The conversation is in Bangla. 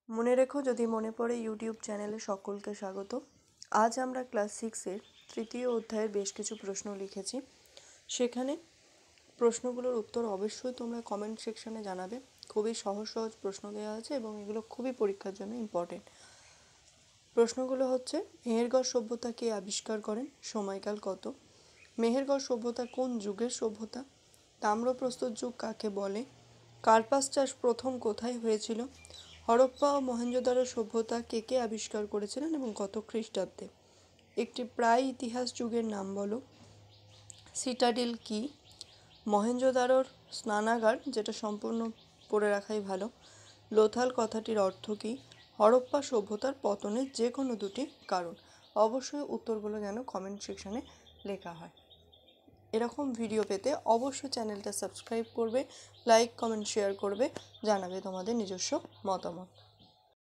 মনে রেখো যদি মনে পড়ে ইউটিউব চ্যানেলে সকলকে স্বাগত। আজ আমরা ক্লাস 6-এর তৃতীয় অধ্যায়ের বেশ কিছু প্রশ্ন লিখেছি। সেখানে প্রশ্নগুলোর উত্তর অবশ্যই তোমরা কমেন্ট সেকশনে জানাবে। খুবই সহজ সহজ প্রশ্ন দেওয়া আছে এবং এগুলো খুবই পরীক্ষার জন্য ইম্পর্টেন্ট। প্রশ্নগুলো হচ্ছে: মেহেরগড় সভ্যতা কে আবিষ্কার করেন? সময়কাল কত? মেহেরগড় সভ্যতা কোন যুগের সভ্যতা? তাম্রপ্রস্তর যুগ কাকে বলে? কার্পাস চাষ প্রথম কোথায় হয়েছিল? হরপ্পা ও মহেঞ্জোদারো সভ্যতা কে কে আবিষ্কার করেছিলেন এবং কত খ্রিস্টাব্দে? একটি প্রায় ইতিহাস যুগের নাম বলো। সিটাডেল কি? মহেঞ্জোদারোর স্নানাগার, যেটা সম্পূর্ণ পড়ে রাখাই ভালো। লোথাল কথাটির অর্থ কী? হরপ্পা সভ্যতার পতনের যে কোনো দুটি কারণ। অবশ্যই উত্তরগুলো যেন কমেন্ট সেকশনে লেখা হয়। এরকম ভিডিও পেতে অবশ্যই চ্যানেলটা সাবস্ক্রাইব করবে, লাইক কমেন্ট শেয়ার করবে, জানাবে তোমাদের নিজস্ব মতামত।